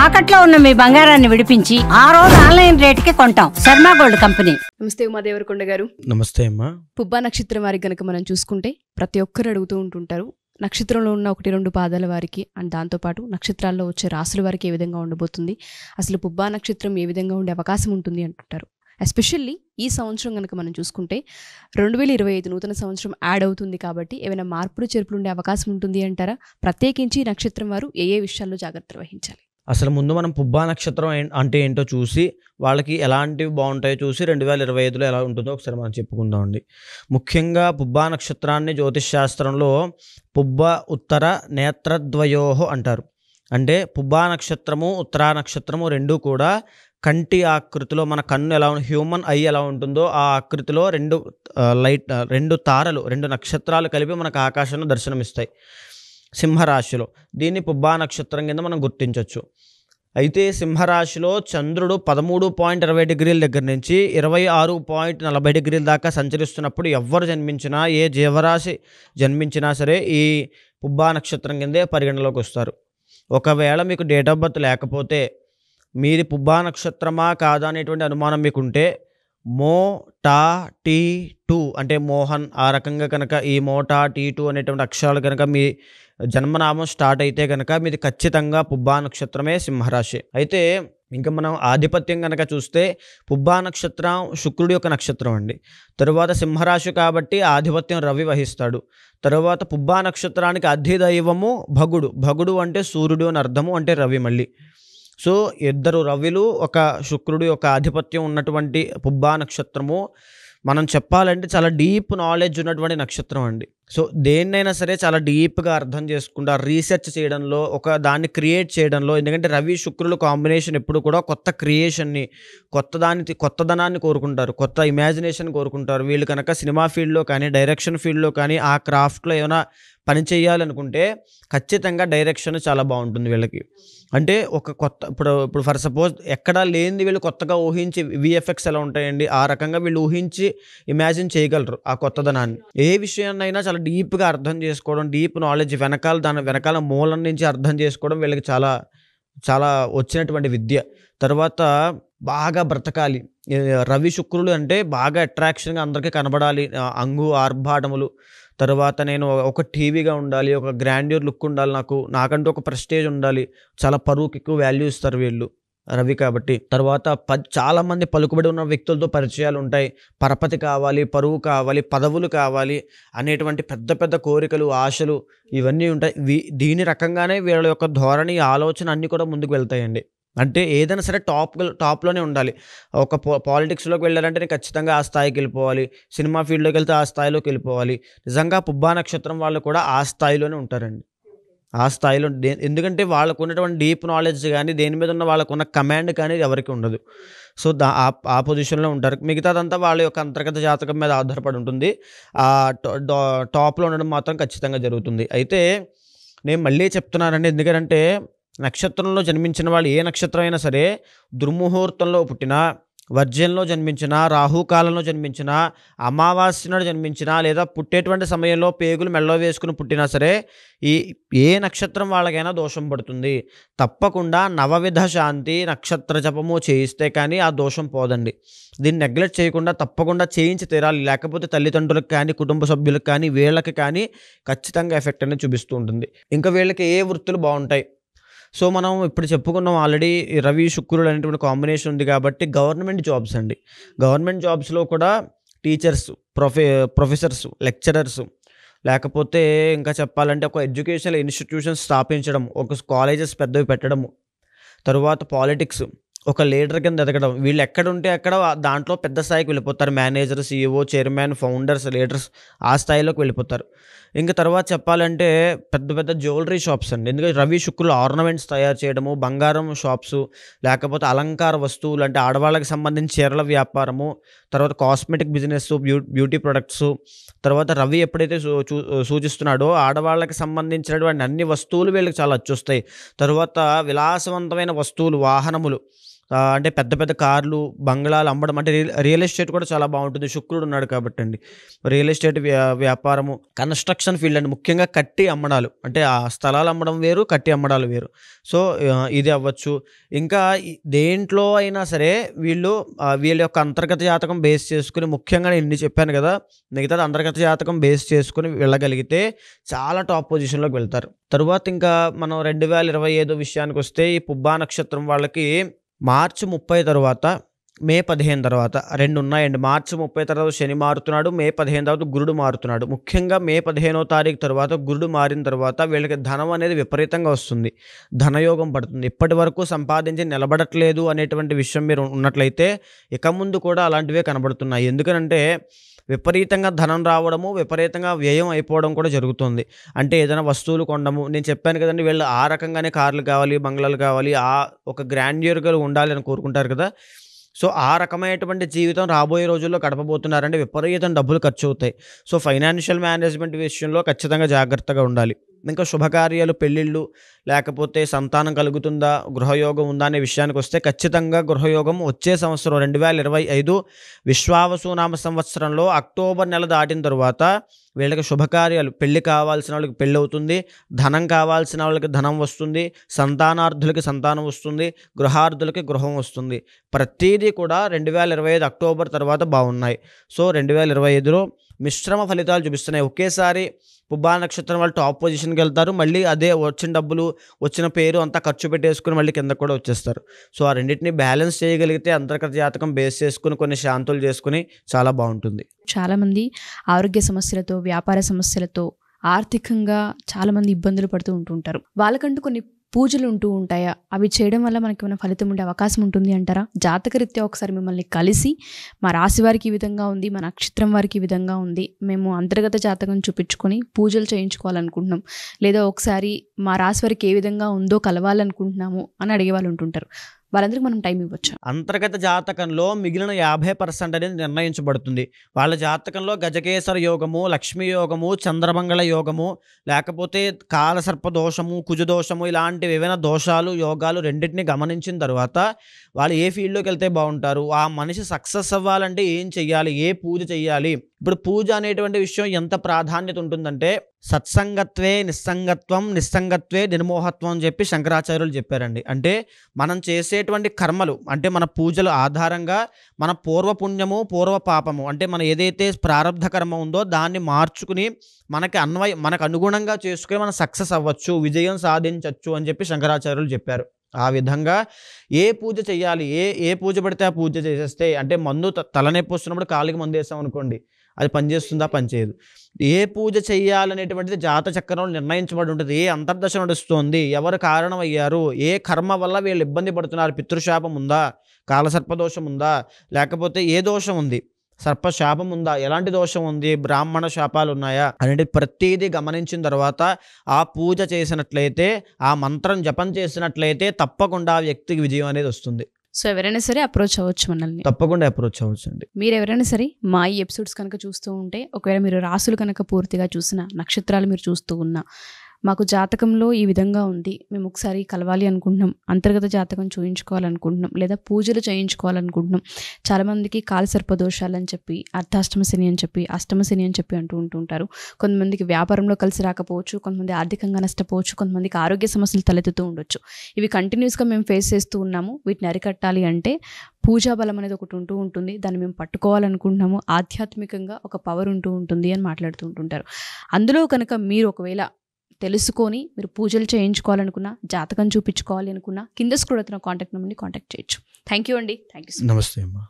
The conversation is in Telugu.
తాకట్లో ఉన్న మీ బంగారాన్ని విడిపించి ఆ రోజు ఆన్లైన్ రేటుకి కొంటాం. Sharma gold company. నమస్తే ఉమా దేవరకొండ గారు. నమస్తే అమ్మా. పుబ్బా నక్షత్రం వారికి గనక మనం చూసుకుంటే ప్రతి ఒక్కరు అడుగుతూ ఉంటుంటారు, నక్షత్రంలో ఉన్న 1-2 పాదాల వారికి అండ్ దాంతోపాటు నక్షత్రాల్లో వచ్చే రాసుల వారికి ఏ విధంగా ఉండబోతుంది, అసలు పుబ్బా నక్షత్రం ఏ విధంగా ఉండే అవకాశం ఉంటుంది అంటుంటారు. ఎస్పెషల్లీ ఈ సంవత్సరం కనుక మనం చూసుకుంటే 2025 నూతన సంవత్సరం యాడ్ అవుతుంది కాబట్టి ఏమైనా మార్పులు చేర్పులు ఉండే అవకాశం ఉంటుంది అంటారా? ప్రత్యేకించి నక్షత్రం వారు ఏ ఏ విషయాల్లో జాగ్రత్తలు వహించాలి? అసలు ముందు మనం పుబ్బా నక్షత్రం అంటే ఏంటో చూసి వాళ్ళకి ఎలాంటివి బాగుంటాయో చూసి 2025లో ఎలా ఉంటుందో ఒకసారి మనం చెప్పుకుందామండి. ముఖ్యంగా పుబ్బా నక్షత్రాన్ని జ్యోతిష్ శాస్త్రంలో పుబ్బ ఉత్తర నేత్రద్వయోహో అంటారు. అంటే పుబ్బా నక్షత్రము ఉత్తరా నక్షత్రము రెండూ కూడా కంటి ఆకృతిలో, మన కన్ను ఎలా హ్యూమన్ ఐ ఎలా ఉంటుందో ఆ ఆకృతిలో రెండు తారలు, 2 నక్షత్రాలు కలిపి మనకు ఆకాశంలో దర్శనమిస్తాయి సింహరాశిలో. దీన్ని పుబ్బా నక్షత్రం కింద మనం గుర్తించవచ్చు. అయితే సింహరాశిలో చంద్రుడు 13.20 డిగ్రీల దగ్గర నుంచి 26.40 డిగ్రీల దాకా సంచరిస్తున్నప్పుడు ఎవ్వరు జన్మించినా, ఏ జీవరాశి జన్మించినా సరే ఈ పుబ్బా నక్షత్రం కిందే పరిగణలోకి వస్తారు. ఒకవేళ మీకు డేట్ ఆఫ్ బర్త్ లేకపోతే, మీది పుబ్బా నక్షత్రమా కాదా అనేటువంటి అనుమానం మీకుంటే మో టా టీ టూ అంటే మోహన్, ఆ రకంగా కనుక ఈ మోటా టీ టూ అనేటువంటి అక్షరాలు కనుక మీ జన్మనామం స్టార్ట్ అయితే కనుక మీది ఖచ్చితంగా పుబ్బా నక్షత్రమే, సింహరాశి. అయితే ఇంకా మనం ఆధిపత్యం కనుక చూస్తే పుబ్బా నక్షత్రం శుక్రుడి యొక్క నక్షత్రం అండి. తరువాత సింహరాశి కాబట్టి ఆధిపత్యం రవి వహిస్తాడు. తరువాత పుబ్బా నక్షత్రానికి అధిదైవము భగుడు. భగుడు అంటే సూర్యుడు అని అర్థము, అంటే రవి మళ్ళీ. సో 2 రవిలు, ఒక శుక్రుడు యొక్క ఆధిపత్యం ఉన్నటువంటి పుబ్బా నక్షత్రము మనం చెప్పాలంటే చాలా డీప్ నాలెడ్జ్ ఉన్నటువంటి నక్షత్రం అండి. సో దేన్నైనా సరే చాలా డీప్గా అర్థం చేసుకుంటా, రీసెర్చ్ చేయడంలో, ఒక దాన్ని క్రియేట్ చేయడంలో. ఎందుకంటే రవి శుక్రుల కాంబినేషన్ ఎప్పుడు కూడా కొత్త క్రియేషన్ని, కొత్తదనాన్ని కోరుకుంటారు, కొత్త ఇమాజినేషన్ కోరుకుంటారు. వీళ్ళు కనుక సినిమా ఫీల్డ్లో కానీ, డైరెక్షన్ ఫీల్డ్లో కానీ, ఆ క్రాఫ్ట్లో ఏమైనా పని చేయాలనుకుంటే ఖచ్చితంగా డైరెక్షన్ చాలా బాగుంటుంది వీళ్ళకి. అంటే ఒక కొత్త ఇప్పుడు ఫర్ సపోజ్ ఎక్కడా లేనిది వీళ్ళు కొత్తగా ఊహించి, విఎఫ్ఎక్స్ ఎలా ఉంటాయండి, ఆ రకంగా వీళ్ళు ఊహించి ఇమాజిన్ చేయగలరు ఆ కొత్తదనాన్ని. ఏ విషయాన్నైనా చాలా డీప్గా అర్థం చేసుకోవడం, డీప్ నాలెడ్జ్ దాని వెనకాల మూలం నుంచి అర్థం చేసుకోవడం వీళ్ళకి చాలా చాలా వచ్చినటువంటి విద్య. తర్వాత బాగా బ్రతకాలి. రవి శుక్రులు అంటే బాగా అట్రాక్షన్గా అందరికీ కనబడాలి, ఆర్భాటములు. తర్వాత నేను ఒక టీవీగా ఉండాలి, ఒక గ్రాండ్యూర్ లుక్ ఉండాలి, నాకంటూ ఒక ప్రెస్టేజ్ ఉండాలి, చాలా పరువుకి ఎక్కువ వాల్యూ ఇస్తారు వీళ్ళు రవి కాబట్టి. తర్వాత చాలామంది పలుకుబడి ఉన్న వ్యక్తులతో పరిచయాలు ఉంటాయి. పరపతి కావాలి, పరువు కావాలి, పదవులు కావాలి అనేటువంటి పెద్ద పెద్ద కోరికలు, ఆశలు ఇవన్నీ ఉంటాయి. దీని రకంగానే వీళ్ళ యొక్క ధోరణి, ఆలోచన అన్నీ కూడా ముందుకు వెళ్తాయండి. అంటే ఏదైనా సరే టాప్లోనే ఉండాలి. ఒక పాలిటిక్స్లోకి వెళ్ళాలంటే నేను ఖచ్చితంగా ఆ స్థాయికి వెళ్ళిపోవాలి, సినిమా ఫీల్డ్లోకి వెళ్తే ఆ స్థాయిలోకి వెళ్ళిపోవాలి. నిజంగా పుబ్బా నక్షత్రం వాళ్ళు కూడా ఆ స్థాయిలోనే ఉంటారండి. ఆ స్థాయిలో ఎందుకంటే వాళ్ళకు ఉన్నటువంటి డీప్ నాలెడ్జ్ కానీ, దేని మీద ఉన్న వాళ్ళకున్న కమాండ్ కానీ ఎవరికి ఉండదు. సో ఆ పొజిషన్లో ఉంటారు. మిగతాదంతా వాళ్ళ యొక్క అంతర్గత జాతకం మీద ఆధారపడి ఉంటుంది. ఆ టాప్లో ఉండడం మాత్రం ఖచ్చితంగా జరుగుతుంది. అయితే నేను మళ్ళీ చెప్తున్నానండి, ఎందుకంటే నక్షత్రంలో జన్మించిన వాళ్ళు, ఏ నక్షత్రం అయినా సరే, దుర్ముహూర్తంలో పుట్టినా, వర్జ్యంలో జన్మించినా, రాహుకాలంలో జన్మించినా, అమావాస్య నాడు జన్మించినా, లేదా పుట్టేటువంటి సమయంలో పేగులు మెళ్ళో వేసుకుని పుట్టినా సరే, ఏ నక్షత్రం వాళ్ళకైనా దోషం పడుతుంది. తప్పకుండా నవవిధ శాంతి నక్షత్ర జపము చేయిస్తే కానీ ఆ దోషం పోదండి. దీన్ని నెగ్లెక్ట్ చేయకుండా తప్పకుండా చేయించి తీరాలి. లేకపోతే తల్లిదండ్రులకు కానీ, కుటుంబ సభ్యులకు కానీ, వీళ్ళకి కానీ ఖచ్చితంగా ఎఫెక్ట్ అనేది చూపిస్తూ ఉంటుంది. ఇంకా వీళ్ళకి ఏ వృత్తులు బాగుంటాయి. సో మనం ఇప్పుడు చెప్పుకున్నాం ఆల్రెడీ, రవి శుక్రుడు అనేటువంటి కాంబినేషన్ ఉంది కాబట్టి గవర్నమెంట్ జాబ్స్ అండి. గవర్నమెంట్ జాబ్స్లో కూడా టీచర్స్, ప్రొఫెసర్స్, లెక్చరర్స్, లేకపోతే ఇంకా చెప్పాలంటే ఒక ఎడ్యుకేషనల్ ఇన్స్టిట్యూషన్స్ స్థాపించడం, ఒక కాలేజెస్ పెద్దవి పెట్టడము, తరువాత పాలిటిక్స్, ఒక లీడర్ కింద ఎదగడం. వీళ్ళు ఎక్కడుంటే అక్కడ దాంట్లో పెద్ద స్థాయికి వెళ్ళిపోతారు. Manager, CEO, chairman, founders, leaders ఆ స్థాయిలోకి వెళ్ళిపోతారు. ఇంకా తర్వాత చెప్పాలంటే పెద్ద పెద్ద జ్యువెలరీ షాప్స్ అండి. ఎందుకంటే రవి శుక్రులు ఆర్నమెంట్స్ తయారు చేయడము, బంగారం షాప్స్, లేకపోతే అలంకార వస్తువులు అంటే ఆడవాళ్ళకి సంబంధించి చీరల వ్యాపారము, తర్వాత కాస్మెటిక్ బిజినెస్, బ్యూటీ ప్రొడక్ట్స్. తర్వాత రవి ఎప్పుడైతే సూచిస్తున్నాడో ఆడవాళ్ళకి సంబంధించినటువంటి అన్ని వస్తువులు వీళ్ళకి చాలా అచ్చొస్తాయి. తర్వాత విలాసవంతమైన వస్తువులు, వాహనములు, అంటే పెద్ద పెద్ద కార్లు, బంగ్లాలు అమ్మడం, అంటే రియల్ ఎస్టేట్ కూడా చాలా బాగుంటుంది. శుక్రుడు ఉన్నాడు కాబట్టి అండి. రియల్ ఎస్టేట్ వ్యాపారము, కన్స్ట్రక్షన్ ఫీల్డ్ అండి, ముఖ్యంగా కట్టి అమ్మడాలు, అంటే ఆ స్థలాలు అమ్మడం వేరు, కట్టి అమ్మడాలు వేరు. సో ఇది అవ్వచ్చు. ఇంకా దేంట్లో అయినా సరే వీళ్ళ యొక్క అంతర్గత జాతకం బేస్ చేసుకుని, ముఖ్యంగా నేను ఇన్ని చెప్పాను కదా, మిగతాది అంతర్గత జాతకం బేస్ చేసుకుని వెళ్ళగలిగితే చాలా టాప్ పొజిషన్లోకి వెళ్తారు. తరువాత ఇంకా మనం 2025 విషయానికి వస్తే, ఈ పుబ్బా నక్షత్రం వాళ్ళకి మార్చి 30 తర్వాత, మే 15 తర్వాత 2 ఉన్నాయండి. మార్చి 30 తర్వాత శని మారుతున్నాడు, మే 15 తర్వాత గురుడు మారుతున్నాడు. ముఖ్యంగా మే 15వ తారీఖు తర్వాత గురుడు మారిన తర్వాత వీళ్ళకి ధనం అనేది విపరీతంగా వస్తుంది, ధనయోగం పడుతుంది. ఇప్పటి వరకు సంపాదించి నిలబడట్లేదు అనేటువంటి విషయం మీరు ఉన్నట్లయితే ఇక ముందు కూడా అలాంటివే కనబడుతున్నాయి. ఎందుకనంటే విపరీతంగా ధనం రావడము, విపరీతంగా వ్యయం అయిపోవడం కూడా జరుగుతుంది. అంటే ఏదైనా వస్తువులు కొనడము, నేను చెప్పాను కదండి, వీళ్ళు ఆ రకంగానే కార్లు కావాలి, బంగ్లాలు కావాలి, ఆ ఒక గ్రాండ్యూర్గా ఉండాలి అని కోరుకుంటారు కదా. సో ఆ రకమైనటువంటి జీవితం రాబోయే రోజుల్లో గడపబోతున్నారంటే విపరీతం డబ్బులు ఖర్చు అవుతాయి. సో ఫైనాన్షియల్ మేనేజ్మెంట్ విషయంలో ఖచ్చితంగా జాగ్రత్తగా ఉండాలి. ఇంకా శుభకార్యాలు, పెళ్ళిళ్ళు, లేకపోతే సంతానం కలుగుతుందా, గృహయోగం ఉందా అనే విషయానికి వస్తే ఖచ్చితంగా గృహయోగం వచ్చే సంవత్సరం 2025 విశ్వావసునామ సంవత్సరంలో అక్టోబర్ నెల దాటిన తర్వాత వీళ్ళకి శుభకార్యాలు, పెళ్ళి కావాల్సిన వాళ్ళకి పెళ్ళి అవుతుంది, ధనం కావాల్సిన వాళ్ళకి ధనం వస్తుంది, సంతానార్థులకి సంతానం వస్తుంది, గృహార్థులకి గృహం వస్తుంది. ప్రతిదీ కూడా 2025 అక్టోబర్ తర్వాత బాగున్నాయి. సో 2025లో మిశ్రమ ఫలితాలు చూపిస్తున్నాయి. ఒకేసారి పుబ్బా నక్షత్రం వాళ్ళు టాప్ పొజిషన్కి వెళ్తారు, మళ్ళీ అదే వచ్చిన డబ్బులు, వచ్చిన పేరు అంతా ఖర్చు పెట్టేసుకుని మళ్ళీ కింద కూడా వచ్చేస్తారు. సో ఆ రెండింటిని బ్యాలెన్స్ చేయగలిగితే అంతర్గత జాతకం బేస్ చేసుకుని కొన్ని శాంతులు చేసుకుని చాలా బాగుంటుంది. చాలామంది ఆరోగ్య సమస్యలతో, వ్యాపార సమస్యలతో, ఆర్థికంగా చాలామంది ఇబ్బందులు పడుతూ ఉంటుంటారు. వాళ్ళకంటూ కొన్ని పూజలు ఉంటూ ఉంటాయా? అవి చేయడం వల్ల మనకి ఏమైనా ఫలితం ఉండే అవకాశం ఉంటుంది అంటారా? జాతకరీత్యా ఒకసారి మిమ్మల్ని కలిసి, మా రాశి వారికి ఈ విధంగా ఉంది, మా నక్షత్రం వారికి ఈ విధంగా ఉంది, మేము అంతర్గత జాతకం చూపించుకొని పూజలు చేయించుకోవాలనుకుంటున్నాం, లేదా ఒకసారి మా రాశి వారికి ఏ విధంగా ఉందో కలవాలనుకుంటున్నాము అని అడిగే వాళ్ళు ఉంటుంటారు. వాళ్ళందరికీ మనం టైం ఇవ్వచ్చు. అంతర్గత జాతకంలో మిగిలిన 50% అనేది నిర్ణయించబడుతుంది. వాళ్ళ జాతకంలో గజకేసర యోగము, లక్ష్మీ యోగము, చంద్రమంగళ యోగము, లేకపోతే కాలసర్ప దోషము, కుజదోషము, ఇలాంటివి ఏవైనా దోషాలు, యోగాలు రెండింటిని గమనించిన తర్వాత వాళ్ళు ఏ ఫీల్డ్లోకి వెళ్తే బాగుంటారు, ఆ మనిషి సక్సెస్ అవ్వాలంటే ఏం చెయ్యాలి, ఏ పూజ చెయ్యాలి. ఇప్పుడు పూజ అనేటువంటి విషయం ఎంత ప్రాధాన్యత ఉంటుందంటే, సత్సంగత్వే నిస్సంగత్వం, నిస్సంగత్వే నిర్మోహత్వం అని చెప్పి శంకరాచార్యులు చెప్పారండి. అంటే మనం చేసేటువంటి కర్మలు, అంటే మన పూజల ఆధారంగా మన పూర్వపుణ్యము, పూర్వ పాపము, అంటే మన ఏదైతే ప్రారంధ కర్మ ఉందో దాన్ని మార్చుకుని మనకు అనుగుణంగా చేసుకుని మనం సక్సెస్ అవ్వచ్చు, విజయం సాధించవచ్చు అని చెప్పి శంకరాచార్యులు చెప్పారు. ఆ విధంగా ఏ పూజ చేయాలి, ఏ పూజ పడితే ఆ పూజ చేసేస్తే, అంటే మందు తలనొప్పి వస్తున్నప్పుడు కాలికి మందు వేస్తాం అనుకోండి, అది పనిచేస్తుందా? పనిచేయదు. ఏ పూజ చేయాలనేటువంటిది జాత చక్రంలో నిర్ణయించబడి ఉంటుంది. ఏ అంతర్దశ నడుస్తుంది, ఎవరు కారణం అయ్యారు, ఏ కర్మ వల్ల వీళ్ళు ఇబ్బంది పడుతున్నారు, పితృశాపం ఉందా, కాలసర్పదోషం ఉందా, లేకపోతే ఏ దోషం ఉంది, సర్పశాపం ఉందా, ఎలాంటి దోషం ఉంది, బ్రాహ్మణ శాపాలు ఉన్నాయా అనేది ప్రతిదీ గమనించిన తర్వాత ఆ పూజ చేసినట్లయితే, ఆ మంత్రం జపం చేసినట్లయితే తప్పకుండా ఆ వ్యక్తికి విజయం అనేది వస్తుంది. సో ఎవరైనా సరే అప్రోచ్ అవ్వచ్చు మనల్ని. తప్పకుండా అప్రోచ్ అవ్వచ్చు అండి. మీరు ఎవరైనా సరే మా ఈ ఎపిసోడ్స్ కనుక చూస్తూ ఉంటే, ఒకవేళ మీరు రాసులు కనుక పూర్తిగా చూసినా, నక్షత్రాలు మీరు చూస్తూ ఉన్నా, మాకు జాతకంలో ఈ విధంగా ఉంది, మేము ఒకసారి కలవాలి అనుకుంటున్నాం, అంతర్గత జాతకం చూయించుకోవాలనుకుంటున్నాం, లేదా పూజలు చేయించుకోవాలనుకుంటున్నాం. చాలామందికి కాలసర్పదోషాలు అని చెప్పి, అర్ధాష్టమ శని అని చెప్పి, అష్టమ శని అని చెప్పి ఉంటుంటారు. కొంతమందికి వ్యాపారంలో కలిసి రాకపోవచ్చు, కొంతమంది ఆర్థికంగా నష్టపోవచ్చు, కొంతమందికి ఆరోగ్య సమస్యలు తలెత్తుతూ ఉండొచ్చు. ఇవి కంటిన్యూస్గా మేము ఫేస్ చేస్తూ ఉన్నాము. వీటిని అరికట్టాలి అంటే పూజా బలం అనేది ఒకటి ఉంటుంది, దాన్ని మేము పట్టుకోవాలనుకుంటున్నాము, ఆధ్యాత్మికంగా ఒక పవర్ ఉంటుంది అని మాట్లాడుతూ ఉంటుంటారు. అందులో కనుక మీరు ఒకవేళ తెలుసుకొని మీరు పూజలు చేయించుకోవాలనుకున్నా, జాతకం చూపించుకోవాలి అనుకున్నా, కింద స్క్రోల్ అవుతున్న కాంటాక్ట్ నెంబర్ని కాంటాక్ట్ చేయొచ్చు. థ్యాంక్ యూ అండి. Thank you. నమస్తే అమ్మా.